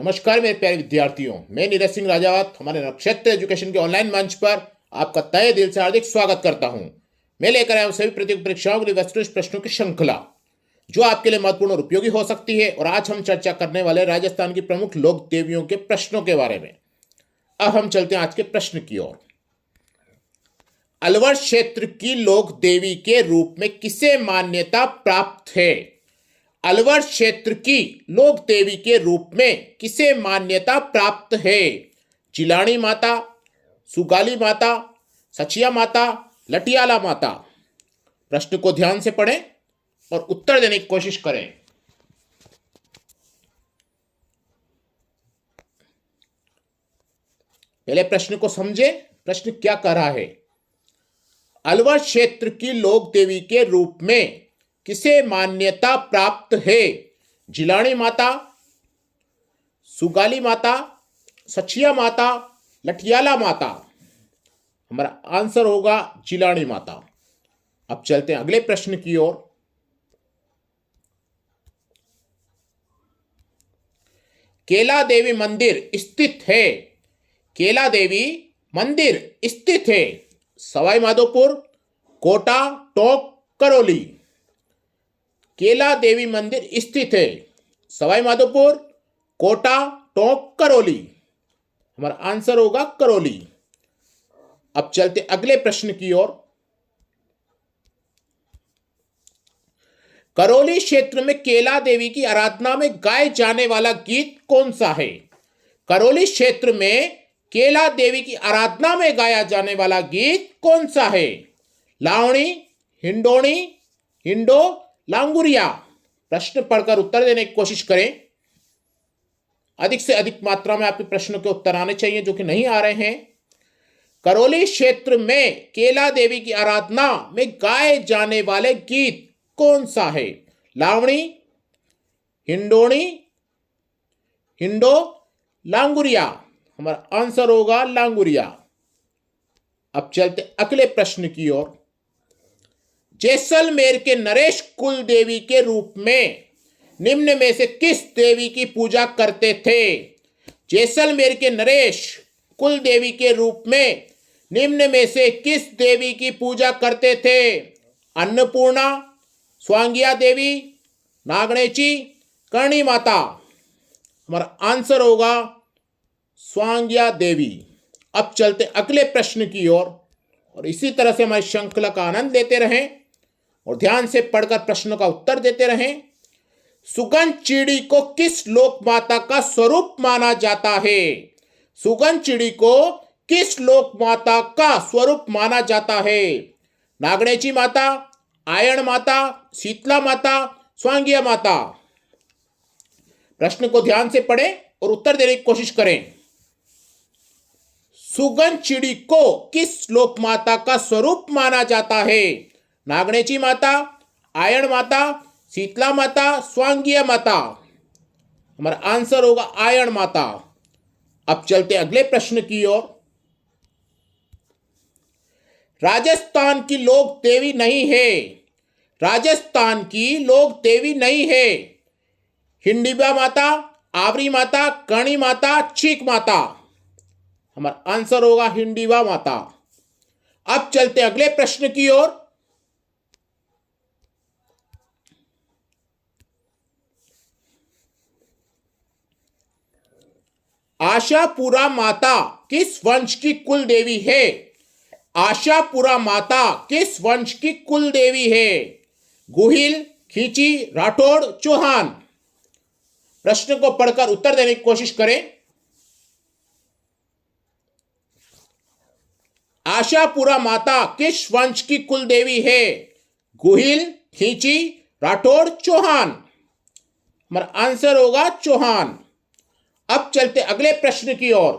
नमस्कार मेरे प्यारे विद्यार्थियों, मैं नीरज सिंह राजावत हमारे नक्षत्र एजुकेशन के ऑनलाइन मंच पर आपका तहे दिल से हार्दिक स्वागत करता हूं। मैं लेकर आया हूं सभी प्रतियोगी परीक्षाओं के लिए वस्तुनिष्ठ प्रश्नों की श्रृंखला जो आपके लिए महत्वपूर्ण और उपयोगी हो सकती है। और आज हम चर्चा करने वाले राजस्थान की प्रमुख लोक देवियों के प्रश्नों के बारे में। अब हम चलते हैं आज के प्रश्न की ओर। अलवर क्षेत्र की लोक देवी के रूप में किसे मान्यता प्राप्त है? अलवर क्षेत्र की लोक देवी के रूप में किसे मान्यता प्राप्त है? चिलानी माता, सुगाली माता, सचिया माता, लटियाला माता। प्रश्न को ध्यान से पढ़ें और उत्तर देने की कोशिश करें। पहले प्रश्न को समझें, प्रश्न क्या कह रहा है। अलवर क्षेत्र की लोक देवी के रूप में किसे मान्यता प्राप्त है? जिलानी माता, सुगाली माता, सचिया माता, लठियाला माता। हमारा आंसर होगा जिलानी माता। अब चलते हैं अगले प्रश्न की ओर। केला देवी मंदिर स्थित है। केला देवी मंदिर स्थित है सवाई माधोपुर, कोटा, टोंक, करौली। केला देवी मंदिर स्थित है सवाई माधोपुर, कोटा, टोंक, करौली। हमारा आंसर होगा करौली। अब चलते अगले प्रश्न की ओर। करौली क्षेत्र में केला देवी की आराधना में गाए जाने वाला गीत कौन सा है? करौली क्षेत्र में केला देवी की आराधना में गाया जाने वाला गीत कौन सा है? लावणी, हिंडोणी, हिंडो, लांगुरिया। प्रश्न पढ़कर उत्तर देने की कोशिश करें। अधिक से अधिक मात्रा में आपके प्रश्नों के उत्तर आने चाहिए जो कि नहीं आ रहे हैं। करौली क्षेत्र में केला देवी की आराधना में गाए जाने वाले गीत कौन सा है? लावणी, हिंडोणी, हिंडो, लांगुरिया। हमारा आंसर होगा लांगुरिया। अब चलते अगले प्रश्न की ओर। जैसलमेर के नरेश कुल देवी के रूप में निम्न में से किस देवी की पूजा करते थे? जैसलमेर के नरेश कुल देवी के रूप में निम्न में से किस देवी की पूजा करते थे? अन्नपूर्णा, स्वांगिया देवी, नागणेची, करणी माता। हमारा आंसर होगा स्वांगिया देवी। अब चलते अगले प्रश्न की ओर और इसी तरह से हमारी श्रृंखला का आनंद लेते रहें और ध्यान से पढ़कर प्रश्नों का उत्तर देते रहें। सुगन चिड़ी को किस लोक माता का स्वरूप माना जाता है? सुगन चिड़ी को किस लोक माता का स्वरूप माना जाता है? नागणेची माता, आयन माता, शीतला माता, स्वांगिया माता। प्रश्न को ध्यान से पढ़ें और उत्तर देने की कोशिश करें। सुगन चिड़ी को किस लोक माता का स्वरूप माना जाता है? नागणेची माता, आयन माता, शीतला माता, स्वांगिया माता। हमारा आंसर होगा आयन माता। अब चलते अगले प्रश्न की ओर। राजस्थान की लोक देवी नहीं है। राजस्थान की लोक देवी नहीं है। हिंडिबा माता, आवरी माता, कर्णी माता, चीक माता। हमारा आंसर होगा हिंडिबा माता। अब चलते अगले प्रश्न की ओर। आशापुरा माता किस वंश की कुल देवी है? आशापुरा माता किस वंश की कुल देवी है? गुहिल, खींची, राठौड़, चौहान। प्रश्न को पढ़कर उत्तर देने की कोशिश करें। आशापुरा माता किस वंश की कुल देवी है? गुहिल, खींची, राठौड़, चौहान। हमारा आंसर होगा चौहान। अब चलते अगले प्रश्न की ओर।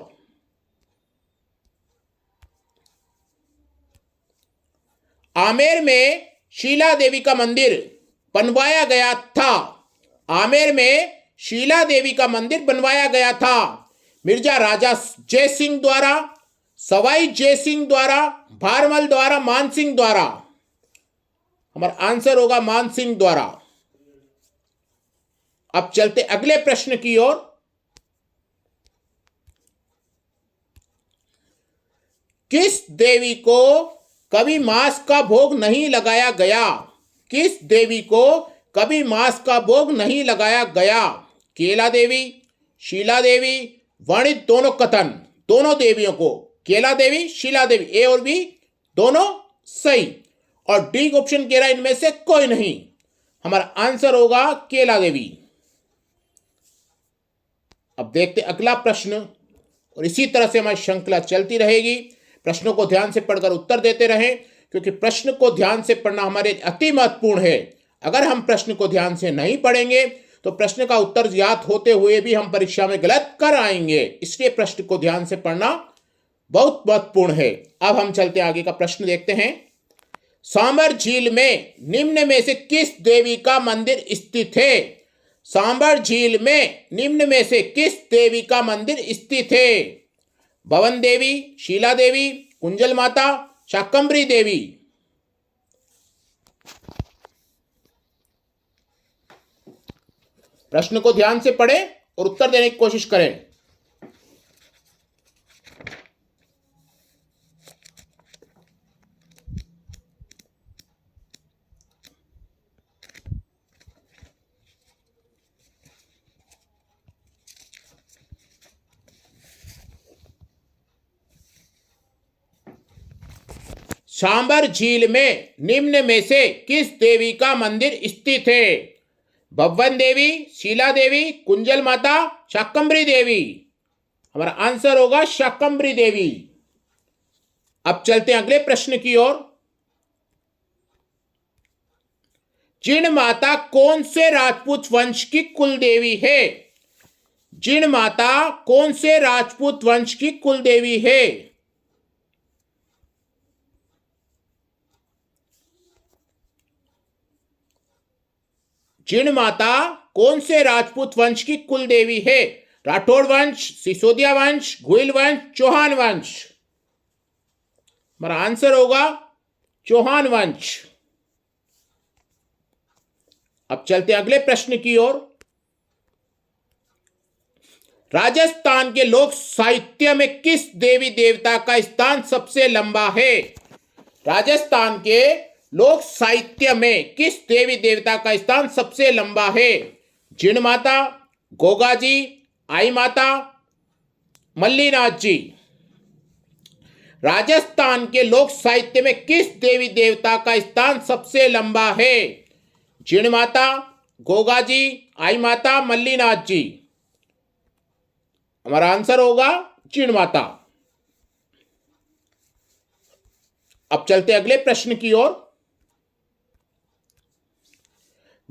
आमेर में शीला देवी का मंदिर बनवाया गया था। आमेर में शीला देवी का मंदिर बनवाया गया था मिर्जा राजा जय सिंह द्वारा, सवाई जय सिंह द्वारा, भारमल द्वारा, मान सिंह द्वारा। हमारा आंसर होगा मान सिंह द्वारा। अब चलते अगले प्रश्न की ओर। किस देवी को कभी मांस का भोग नहीं लगाया गया? किस देवी को कभी मांस का भोग नहीं लगाया गया? केला देवी, शीला देवी, वर्णित दोनों कथन, दोनों देवियों को, केला देवी, शीला देवी, ए और बी दोनों सही। और डी ऑप्शन कह रहा है इनमें से कोई नहीं। हमारा आंसर होगा केला देवी। अब देखते अगला प्रश्न, और इसी तरह से हमारी श्रृंखला चलती रहेगी। प्रश्नों को ध्यान से पढ़कर उत्तर देते रहें, क्योंकि प्रश्न को ध्यान से पढ़ना हमारे अति महत्वपूर्ण है। अगर हम प्रश्न को ध्यान से नहीं पढ़ेंगे तो प्रश्न का उत्तर याद होते हुए भी हम परीक्षा में गलत कर आएंगे। इसलिए प्रश्न को ध्यान से पढ़ना बहुत महत्वपूर्ण है। अब हम चलते आगे का प्रश्न देखते हैं। सांबर झील में निम्न में से किस देवी का मंदिर स्थित है? सांबर झील में निम्न में से किस देवी का मंदिर स्थित है? भवन देवी, शीला देवी, कुंजल माता, शाकंभरी देवी। प्रश्न को ध्यान से पढ़ें और उत्तर देने की कोशिश करें। सांबर झील में निम्न में से किस देवी का मंदिर स्थित है? भवन देवी, शीला देवी, कुंजल माता, शाकंभरी देवी। हमारा आंसर होगा शाकंभरी देवी। अब चलते हैं अगले प्रश्न की ओर। जिन माता कौन से राजपूत वंश की कुल देवी है? जिन माता कौन से राजपूत वंश की कुल देवी है? जिन माता कौन से राजपूत वंश की कुल देवी है? राठौड़ वंश, सिसोदिया वंश, गोयल वंश, चौहान वंश। हमारा आंसर होगा चौहान वंश। अब चलते अगले प्रश्न की ओर। राजस्थान के लोक साहित्य में किस देवी देवता का स्थान सबसे लंबा है? राजस्थान के लोक साहित्य में किस देवी देवता का स्थान सबसे लंबा है? जिन माता, गोगा जी, आई माता, मल्लीनाथ जी। राजस्थान के लोक साहित्य में किस देवी देवता का स्थान सबसे लंबा है? जिन माता, गोगा जी, आई माता, मल्लीनाथ जी। हमारा आंसर होगा जिन माता। अब चलते अगले प्रश्न की ओर।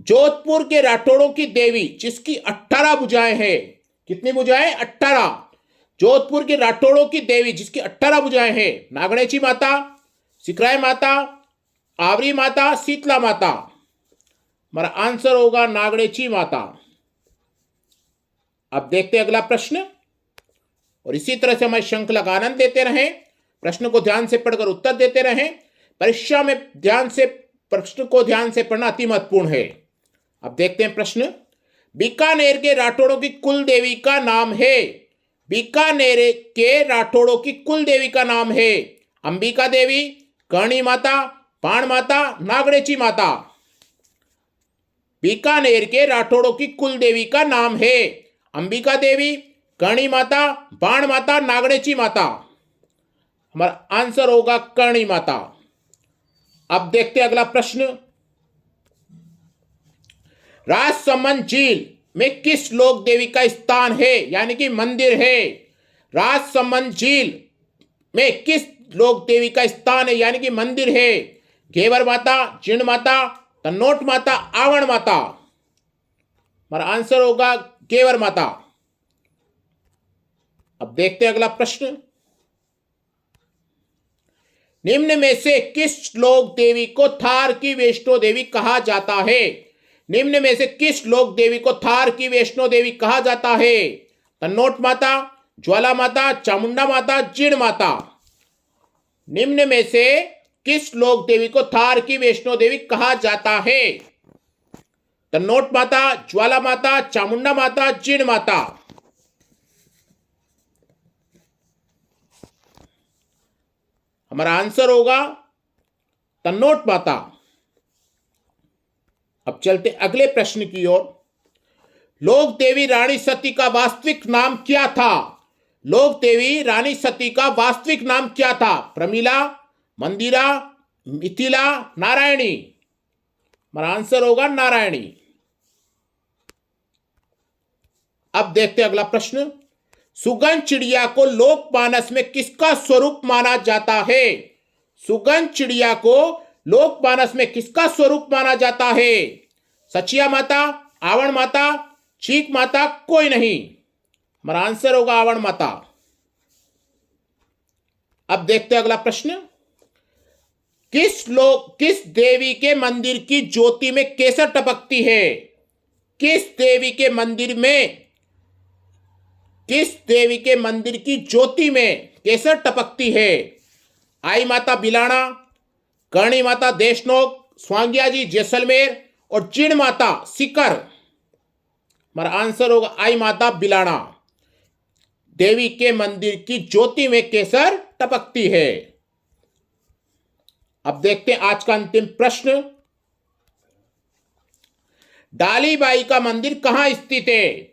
जोधपुर के राठौड़ों की देवी जिसकी 18 भुजाएं हैं, कितनी भुजाएं? 18। जोधपुर के राठौड़ों की देवी जिसकी 18 भुजाएं हैं, नागणेची माता, सिकराय माता, आवरी माता, शीतला माता। हमारा आंसर होगा नागणेची माता। अब देखते हैं अगला प्रश्न, और इसी तरह से हमारी श्रृंखला का आनंद लेते रहें। प्रश्न को ध्यान से पढ़कर उत्तर देते रहें। परीक्षा में ध्यान से प्रश्न को ध्यान से पढ़ना अति महत्वपूर्ण है। अब देखते हैं प्रश्न। बीकानेर के राठौड़ों की कुल देवी का नाम है? बीकानेर के राठौड़ों की कुल देवी का नाम है अंबिका देवी, कर्णी माता, बाण माता, नागणेची माता। बीकानेर के राठौड़ों की कुल देवी का नाम है अंबिका देवी, कर्णी माता, बाण माता, नागणेची माता। हमारा आंसर होगा कर्णी माता। अब देखते हैं अगला प्रश्न। राजसमंद झील में किस लोक देवी का स्थान है, यानी कि मंदिर है? राजसमंद झील में किस लोक देवी का स्थान है, यानी कि मंदिर है? घेवर माता, जिण माता, तन्नोट माता, आवण माता। हमारा आंसर होगा घेवर माता। अब देखते हैं अगला प्रश्न। निम्न में से किस लोक देवी को थार की वैष्णो देवी कहा जाता है? निम्न में से किस लोक देवी को थार की वैष्णो देवी कहा जाता है? तन्नोट माता, ज्वाला माता, चामुंडा माता, जिण माता। निम्न में से किस लोक देवी को थार की वैष्णो देवी कहा जाता है? तन्नोट माता, ज्वाला माता, चामुंडा माता, जिण माता। हमारा आंसर होगा तन्नोट माता। अब चलते अगले प्रश्न की ओर। लोक देवी रानी सती का वास्तविक नाम क्या था? लोक देवी रानी सती का वास्तविक नाम क्या था? प्रमीला, मंदिरा, मिथिला, नारायणी। हमारा आंसर होगा नारायणी। अब देखते हैं अगला प्रश्न। सुगंध चिड़िया को लोकमानस में किसका स्वरूप माना जाता है? सुगंध चिड़िया को लोकमानस में किसका स्वरूप माना जाता है? सचिया माता, आवण माता, चीक माता, कोई नहीं। हमारा आंसर होगा आवण माता। अब देखते हैं अगला प्रश्न। किस देवी के मंदिर की ज्योति में केसर टपकती है? किस देवी के मंदिर की ज्योति में केसर टपकती है? आई माता बिलाना, करणी माता देशनोक, स्वांग्या जी जैसलमेर और चिड़ माता सीकर। हमारा आंसर होगा आई माता बिलाना। देवी के मंदिर की ज्योति में केसर टपकती है। अब देखते हैं आज का अंतिम प्रश्न। डालीबाई का मंदिर कहां स्थित है?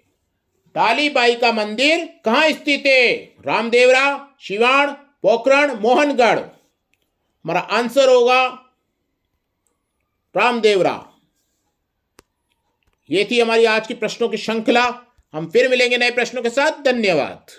डालीबाई का मंदिर कहां स्थित है? रामदेवरा, शिवाण, पोखरण, मोहनगढ़। हमारा आंसर होगा रामदेवरा। ये थी हमारी आज की प्रश्नों की श्रृंखला। हम फिर मिलेंगे नए प्रश्नों के साथ। धन्यवाद।